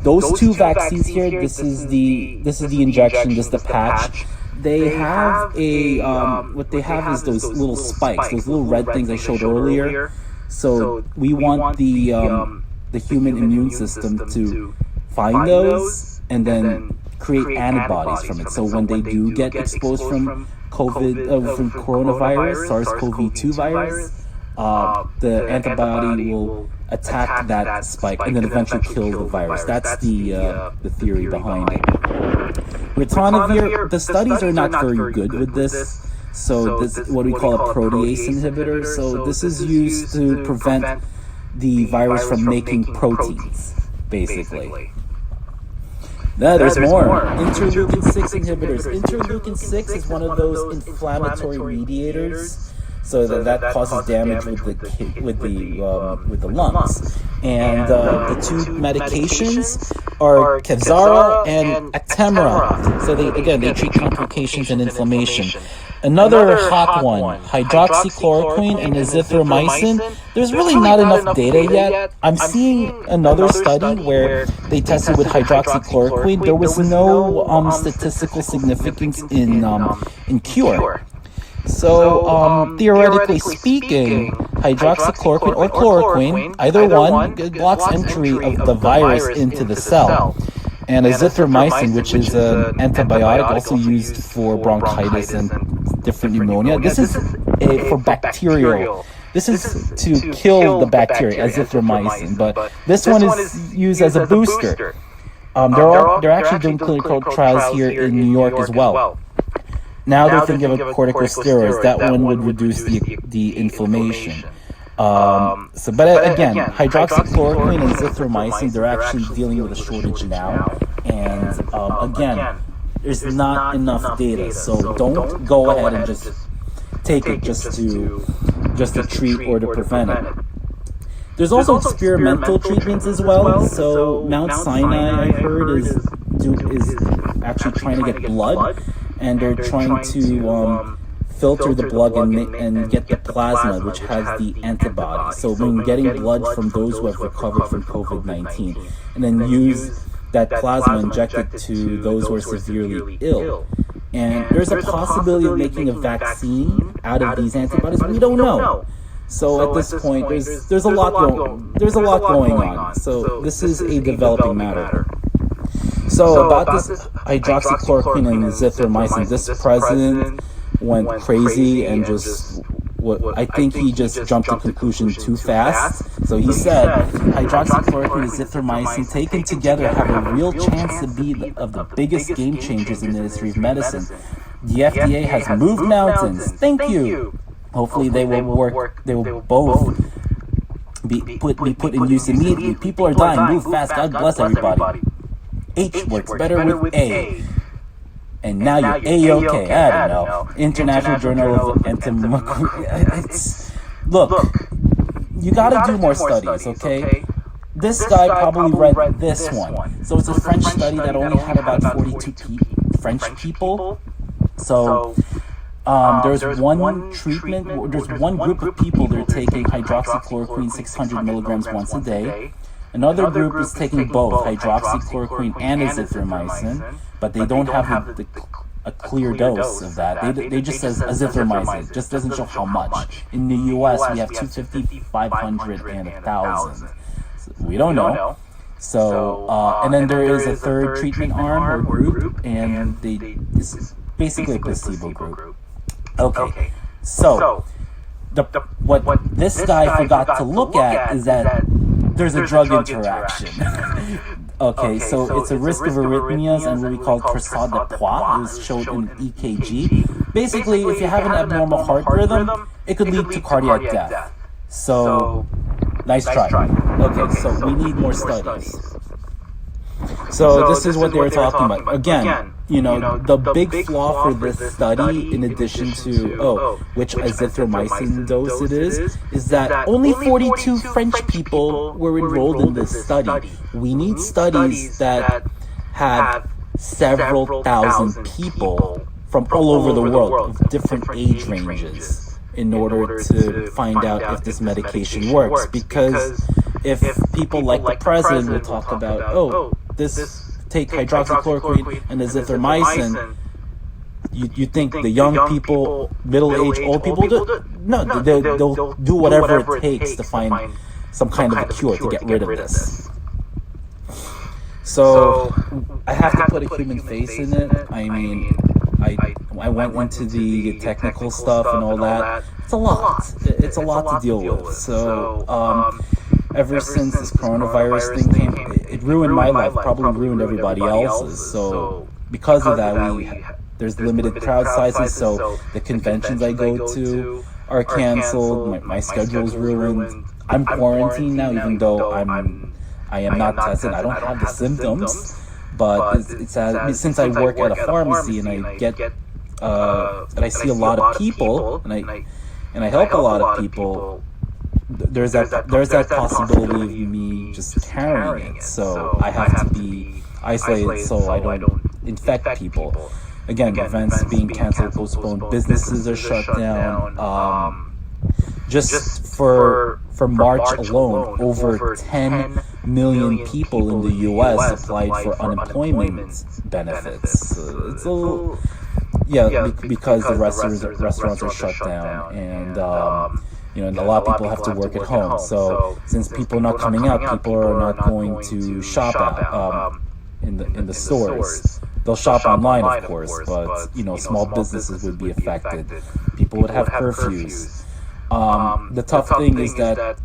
those two vaccines here, this is the injection, this is the patch. They have what they have is those little spikes, those little red things I showed earlier. So we want the human immune system to find those and then create antibodies from it. So when they do get exposed from from coronavirus, SARS-CoV-2 virus, the antibody will attack that spike and then eventually kill the virus. That's the theory behind it. Ritonavir, the studies are not very good with this. So this is what we call a protease inhibitor. So this is used to prevent the virus from making proteins, basically. There's more. Interleukin-6 inhibitors. Interleukin-6 is one of those inflammatory mediators. So that causes damage with the lungs, and the two medications are Kevzara and Actemra. So they treat complications and inflammation. Another hot one, hydroxychloroquine and azithromycin. There's really not enough data yet. I'm seeing another study where they tested with hydroxychloroquine. There was no statistical significance in cure. So, theoretically speaking, hydroxychloroquine or chloroquine, either one, blocks entry of the virus into the cell. And azithromycin, which is an antibiotic also used for bronchitis and different pneumonia, this is for bacterial. This is to kill the bacteria, azithromycin, but this one is used as a booster. They're actually doing clinical trials here in New York as well. Now they're thinking of corticosteroids. That one would reduce the inflammation. But again, hydroxychloroquine and azithromycin, they're actually dealing with a shortage now. And again, there's not enough data. So don't go ahead and just take it just to treat or to prevent it. There's also experimental treatments as well. So Mount Sinai, I heard, is actually trying to get blood. And they're trying to filter the blood and get the plasma, which has the antibody. So when getting blood from those who have recovered from COVID-19, and then use that plasma injected to those who are severely ill. And there's a possibility of making a vaccine out of these antibodies. We don't know. So at this point, there's a lot going on. So this is a developing matter. So about this hydroxychloroquine and azithromycin, this president went crazy and I think he just jumped to conclusion too fast. So he said hydroxychloroquine and azithromycin taken together have a real chance to be of the biggest game changers in the history of medicine. The FDA has moved mountains. Thank you. Hopefully they will work. They will both be put in use immediately. People are dying. Move fast. God bless everybody. H works better with A. And now you're A-OK. I don't know. International Journal of Entomology. Look, you gotta do more studies, okay? this guy probably read this one. So it's a French study that only had about 42 French people. So there's one treatment, there's one group of people that are taking hydroxychloroquine 600 milligrams once a day. Another group is taking both hydroxychloroquine and azithromycin, but they don't have a clear dose of that. They just says azithromycin, just doesn't show how much. In the US, we have 250, 500, and 1,000. So we don't know. So, and then there is a third treatment arm or group, and it's basically a placebo group. Okay, so what this guy forgot to look at is that there's a drug interaction. Okay, so it's a risk of arrhythmias and what we call torsade de poids. It was showed in EKG. Basically, if you have an abnormal heart rhythm, it could lead to cardiac death. So, nice try. Okay, so we need more studies. So this is what they were talking about. Again, the big flaw for this study, in addition to, which azithromycin dose it is that only 42 French people were enrolled in this study. We need studies that have several thousand people from all over the world of different age ranges in order to find out if this medication works. Because if people like the president will talk about, take hydroxychloroquine and azithromycin, you think the young people, middle-aged, old people, they'll do whatever it takes to find some kind of a cure to get rid of this. So I have to put a human face in it. I mean, I went into the technical stuff and all that. It's a lot. It's a lot to deal with. So ever since this coronavirus thing came, it ruined my life, probably ruined everybody else's. So because of that, there's limited crowd sizes, so the conventions I go to are canceled. My schedule's ruined. I'm quarantined now, even though I am not tested. I don't have the symptoms, but it's since I work at a pharmacy and I get and I see a lot of people and I help a lot of people. There's that possibility of me just carrying it, so I have to be isolated so I don't infect people. Again, events being canceled, postponed, businesses are shut down. Just for March alone, over 10 million people in the U.S. applied for unemployment benefits. It's a little, because the restaurants are shut down, and and a lot of people have to work at home. So since people are not coming out, people are not going to shop out in the stores. They'll shop online, of course, but small businesses would be affected. People would have curfews. The tough thing is that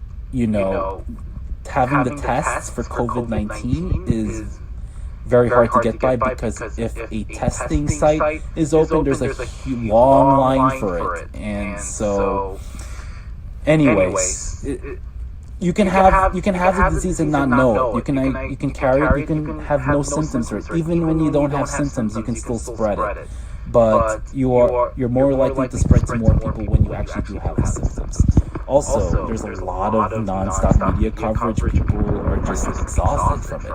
having the tests for COVID-19 is very hard to get by, because if a testing site is open, there's a long line for it, and so. Anyways, you can have the disease and not know it. You can carry it. You can have no symptoms for it. Even when you don't have symptoms, you can still spread it. But you're more likely to spread to more people when you actually do have the symptoms. Also, there's a lot of non-stop media coverage. People are just exhausted from it.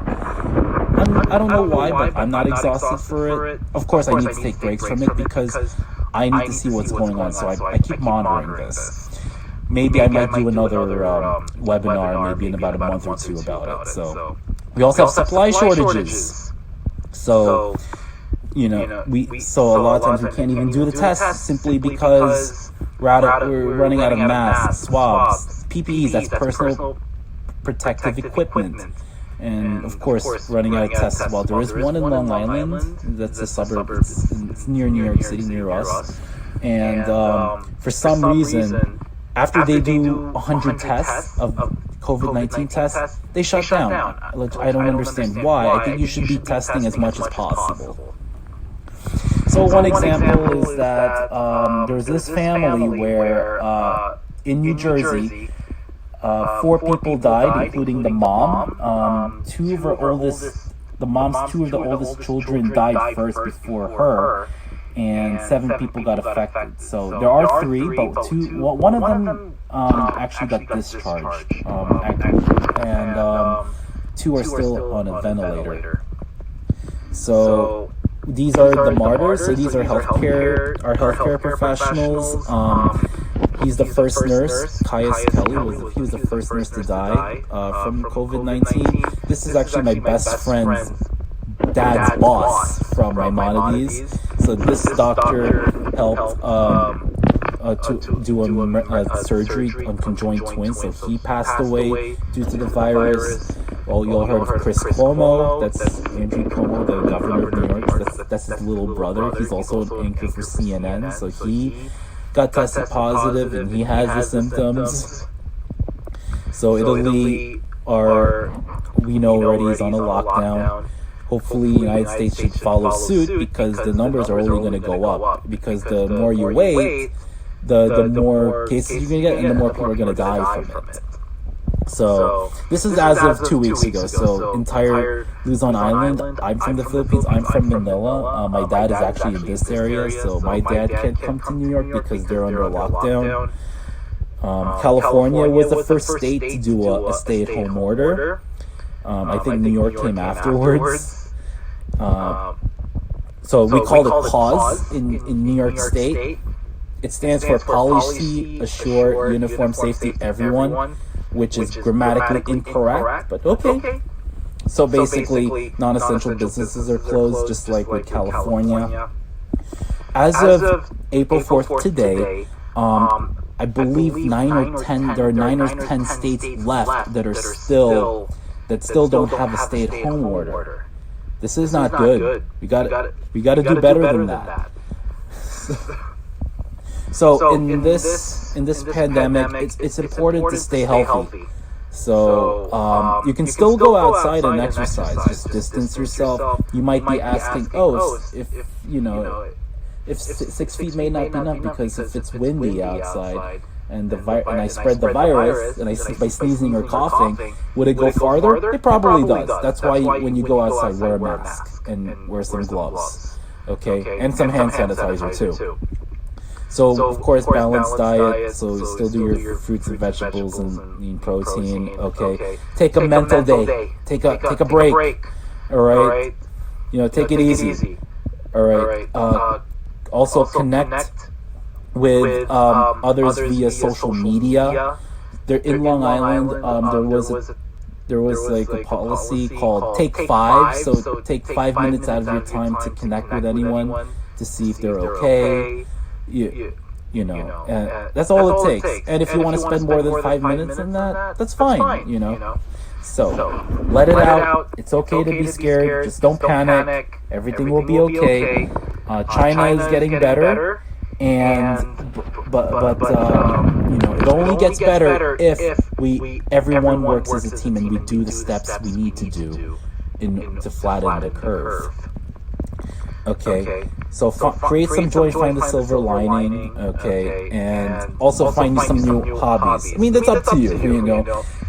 I don't know why, but I'm not exhausted for it. Of course, I need to take breaks from it because I need to see what's going on. So I keep monitoring this. Maybe I might do another webinar maybe in about a month or two about it. So we also have supply shortages. So so a lot of times we can't even do the tests simply because we're running out of masks, swabs, PPEs, that's personal protective equipment, and of course running out of tests as well. There is one in Long Island, that's a suburb, it's near New York City, near us, and for some reason, after they do 100 tests of COVID-19 tests, they shut down. I don't understand why. I think you should be testing as much as possible. So one example is that there's this family where in New Jersey, 4 people died, including the mom. Two of the oldest children died first before her. And 7 people got affected. So there are 3, but one of them actually got discharged, and 2 are still on a ventilator. So these are the martyrs. So these are healthcare professionals. He's the first nurse. Caius Kelly he was the first nurse to die from COVID-19. This is actually my best friend's dad's boss from Maimonides. So this doctor helped to do a surgery on conjoined twins. So he passed away due to the virus. Well, you all heard of Chris Cuomo. That's Andrew Cuomo, the governor of New York. That's his little brother. He's also an anchor for CNN. So he got tested positive, and he has the symptoms. So Italy we know already is on a lockdown. Hopefully, the United States should follow suit, because the numbers are only going to go up. Because the more you wait, the more cases you're going to get, and the more people are going to die from it. So this is as of 2 weeks ago. So entire Luzon Island. I'm from the Philippines. I'm from Manila. My dad is actually in this area, so my dad can't come to New York because they're under lockdown. California was the first state to do a stay-at-home order. I think New York came afterwards. So we call it PAWS in New York State. It stands for Policy Assure Uniform Safety Everyone, which is grammatically incorrect, but okay. So basically, non-essential businesses are closed, just like with California. As of April 4th today, I believe there are 9 or 10 states left that still don't have a stay-at-home order. This is not good. We got to do better than that. So in this pandemic, it's important to stay healthy. So you can still go outside and exercise. Just distance yourself. You might be asking, if 6 feet may not be enough, because if it's windy outside and I spread the virus by sneezing or coughing, would it go farther? It probably does. That's why when you go outside, wear a mask and wear some gloves, okay, and some hand sanitizer too. So of course, balanced diet. So you still do your fruits and vegetables and eat protein. Okay, take a mental day. Take a break. All right, take it easy. All right. Also connect with others via social media. There in Long Island, there was like a policy called Take 5. So take 5 minutes out of your time to connect with anyone to see if they're okay. That's all it takes. And if you want to spend more than 5 minutes in that, that's fine. So let it out. It's okay to be scared. Just don't panic. Everything will be okay. China is getting better, but it only gets better if everyone works as a team and we do the steps we need to do to flatten the curve. Okay, so create some joy, find the silver lining, okay, and also find some new hobbies. I mean, that's up to you,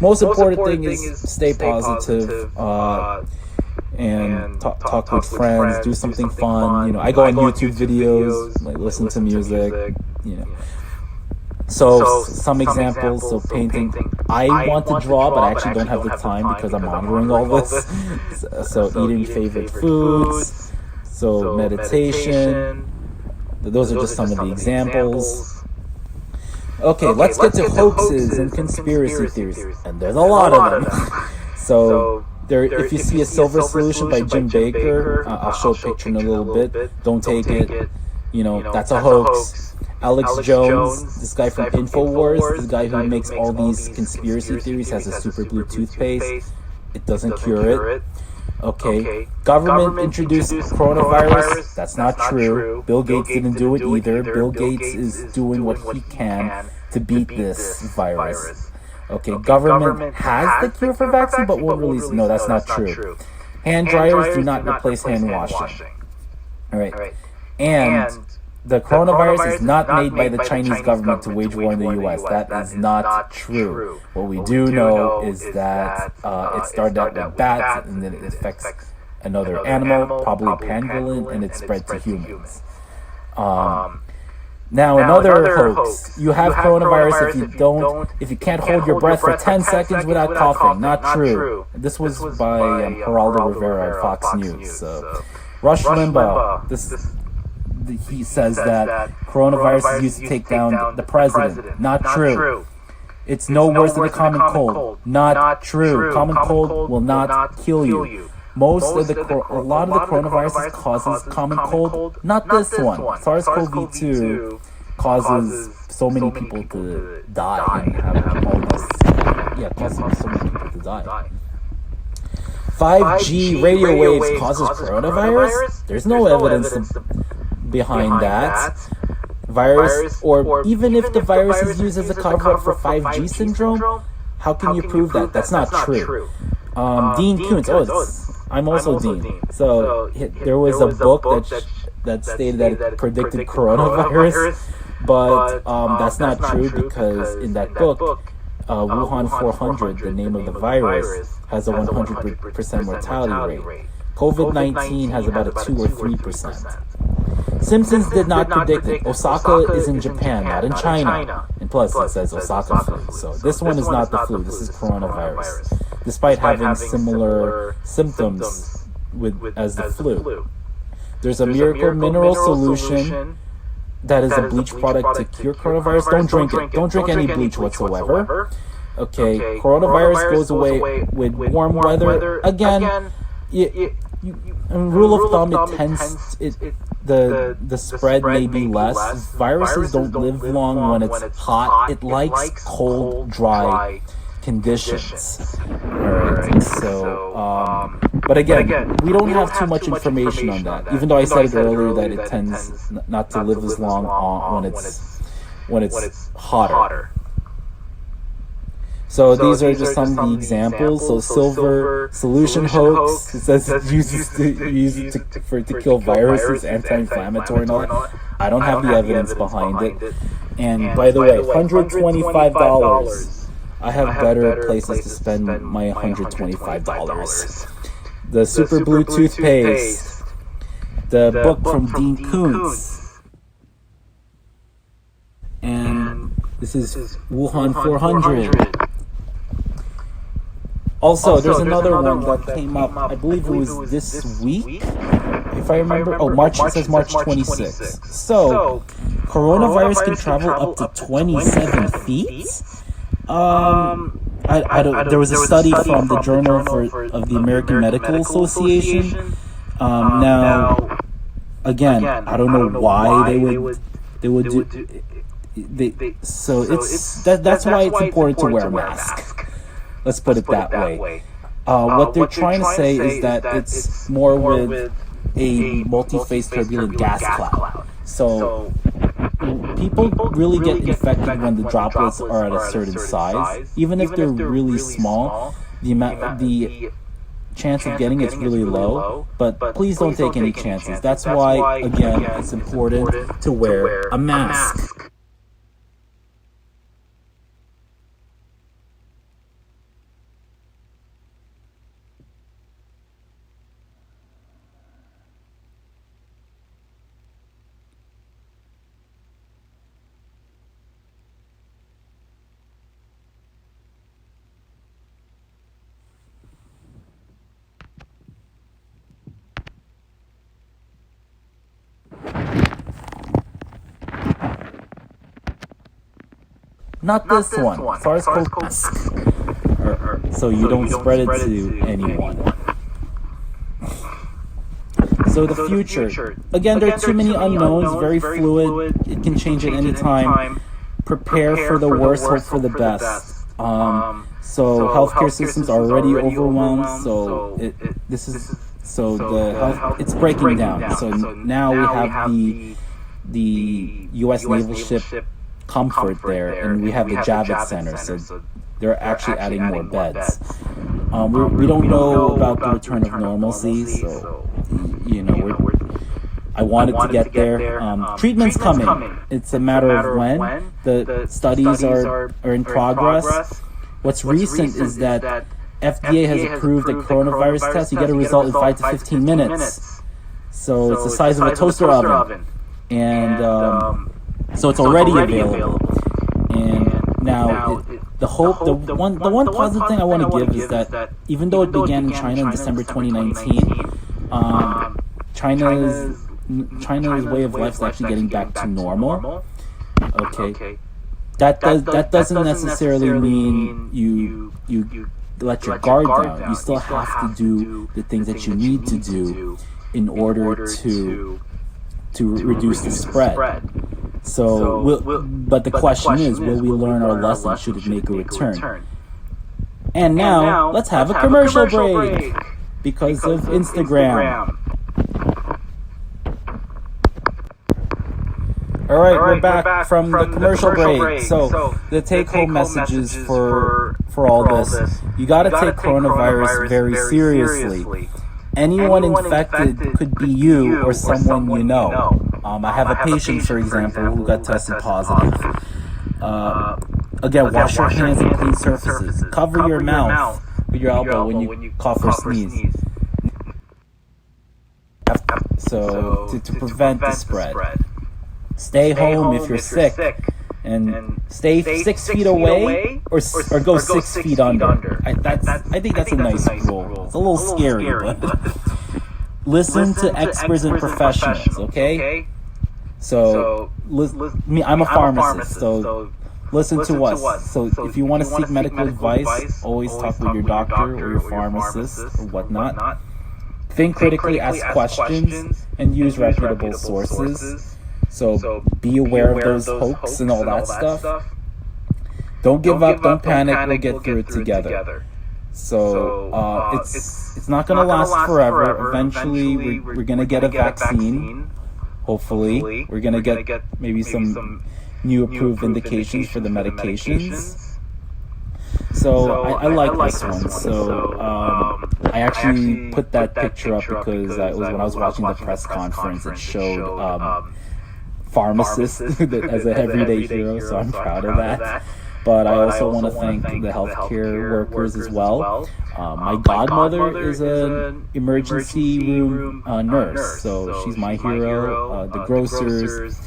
Most important thing is stay positive, and talk with friends, do something fun. I go on YouTube videos, like listen to music, So some examples, so painting. I want to draw, but I actually don't have the time because I'm monitoring all this. So eating favorite foods. So meditation. Those are just some of the examples. Okay, let's get to hoaxes and conspiracy theories. And there's a lot of them. So if you see a silver solution by Jim Baker, I'll show a picture in a little bit. Don't take it. That's a hoax. Alex Jones, this guy from InfoWars, this guy who makes all these conspiracy theories, has a super glue toothpaste. It doesn't cure it. Okay, government introduced coronavirus. That's not true. Bill Gates didn't do it either. Bill Gates is doing what he can to beat this virus. Okay, government has the cure for vaccine, but won't release it. No, that's not true. Hand dryers do not replace hand washing. All right, and the coronavirus is not made by the Chinese government to wage war in the U.S. That is not true. What we do know is that it started out with bats, and then it affects another animal, probably pangolin, and it spread to humans. Now another hoax. You have coronavirus if you can't hold your breath for 10 seconds without coughing. Not true. This was by Geraldo Rivera on Fox News. Rush Limbaugh, he says that coronavirus is used to take down the president. Not true. It's no worse than a common cold. Not true. Common cold will not kill you. A lot of the coronaviruses causes common cold. Not this one. SARS-CoV-2 causes so many people to die and have all this. Yeah, causes so many people to die. 5G radio waves causes coronavirus? There's no evidence behind that. Virus, or even if the virus is used as a cover-up for 5G syndrome, how can you prove that? That's not true. Dean Koontz. I'm also Dean. So there was a book that stated that it predicted coronavirus, but that's not true because in that book, Wuhan 400, the name of the virus, has a 100% mortality rate. COVID-19 has about a 2 or 3%. Simpsons did not predict it. Osaka is in Japan, not in China. And plus, it says Osaka flu. So this one is not the flu. This is coronavirus. Despite having similar symptoms as the flu. There's a miracle mineral solution that is a bleach product to cure coronavirus. Don't drink it. Don't drink any bleach whatsoever. Okay, coronavirus goes away with warm weather. Again, rule of thumb, the spread may be less. Viruses don't live long when it's hot. It likes cold, dry conditions. Alright, so, but again, we don't have too much information on that. Even though I said earlier that it tends not to live as long when it's hotter. So these are just some of the examples. So silver solution hoax. It says it uses to kill viruses, anti-inflammatory and all that. I don't have the evidence behind it. And by the way, $125. I have better places to spend my $125. The Super Blue toothpaste. The book from Dean Koontz. And this is Wuhan 400. Also, there's another one that came up, I believe it was this week, if I remember. It says March 26th. So, coronavirus can travel up to 27 feet? There was a study from the Journal of the American Medical Association. Now, again, I don't know why they would do. So that's why it's important to wear a mask. Let's put it that way. What they're trying to say is that it's more with a multi-phase turbulent gas cloud. So people really get infected when the droplets are at a certain size. Even if they're really small, the chance of getting it's really low. But please don't take any chances. That's why, again, it's important to wear a mask. Not this one. SARS-CoV-2. So you don't spread it to anyone. So the future. Again, there are too many unknowns, very fluid. It can change at any time. Prepare for the worst, hope for the best. So healthcare systems are already overwhelmed. So it's breaking down. So now we have the U.S. naval ship Comfort there, and we have the Javits Center, so they're actually adding more beds. We don't know about the return of normalcy, so I wanted to get there. Treatment's coming. It's a matter of when. The studies are in progress. What's recent is that FDA has approved a coronavirus test. You get a result in 5 to 15 minutes. So it's the size of a toaster oven. and so it's already available. And now the one positive thing I want to give is that even though it began in China in December 2019, China's way of life is actually getting back to normal. Okay, that doesn't necessarily mean you let your guard down. You still have to do the things that you need to do in order to reduce the spread. So, but the question is, will we learn our lesson? Should it make a return? And now, let's have a commercial break because of Instagram. All right, we're back from the commercial break. So the take-home messages for all this: you got to take coronavirus very seriously. Anyone infected could be you or someone you know. I have a patient, for example, who got tested positive. Again, wash your hands on clean surfaces. Cover your mouth with your elbow when you cough or sneeze. So to prevent the spread. Stay home if you're sick, and stay 6 feet away or go 6 feet under. I think that's a nice rule. It's a little scary, but listen to experts and professionals. Okay, so I'm a pharmacist, so listen to us. So if you want to seek medical advice, always talk with your doctor or your pharmacist or whatnot. Think critically, ask questions, and use reputable sources. So be aware of those hoax and all that stuff. Don't give up, don't panic, we'll get through it together. So it's not going to last forever. Eventually, we're going to get a vaccine, hopefully. We're going to get maybe some new approved indications for the medications. So I like this one. So I actually put that picture up because it was when I was watching the press conference. It showed pharmacist as a everyday hero, so I'm proud of that. But I also want to thank the healthcare workers as well. My godmother is an emergency room nurse, so she's my hero. The grocers,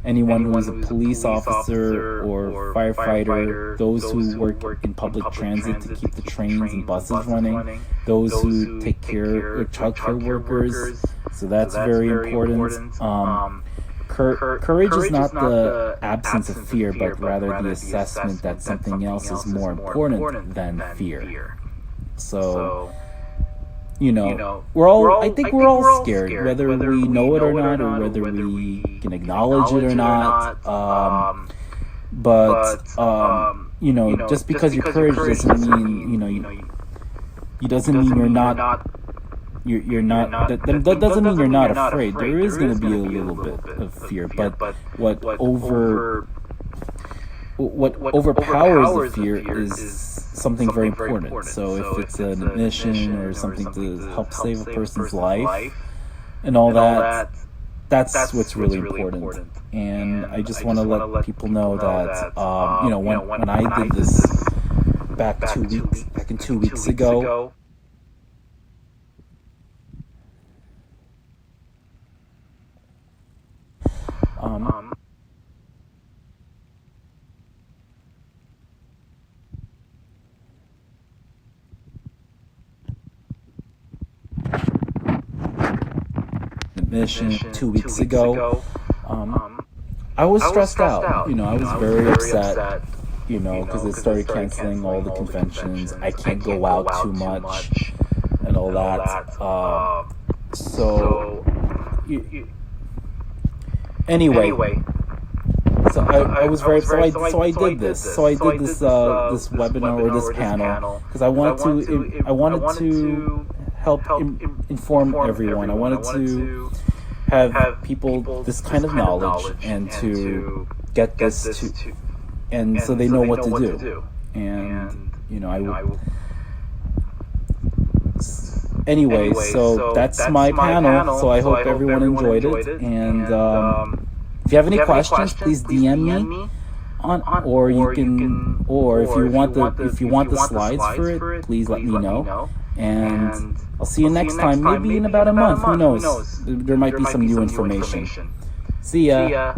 anyone who is a police officer or firefighter, those who work in public transit to keep the trains and buses running, those who take care of childcare workers, so that's very important. Courage is not the absence of fear, but rather the assessment that something else is more important than fear. So, I think we're all scared, whether we know it or not, or whether we can acknowledge it or not. Just because you're courageous doesn't mean, doesn't mean you're not. You're not. That doesn't mean you're not afraid. There is going to be a little bit of fear, but what overpowers the fear is something very important. So if it's an mission or something to help save a person's life and all that, that's what's really important. And I just want to let people know that when I did this back 2 weeks ago. Mission 2 weeks ago, I was stressed out. I was very upset, because they started canceling all the conventions. I can't go out too much and all that. Anyway, so I was very so I did this this webinar or this panel because I wanted to help inform everyone. I wanted to have people this kind of knowledge and to get this to and so they know what to do. And Anyway, so that's my panel. So I hope everyone enjoyed it. And if you have any questions, please DM me or you can, or if you want the slides for it, please let me know. And I'll see you next time, maybe in about a month. Who knows? There might be some new information. See ya.
See ya.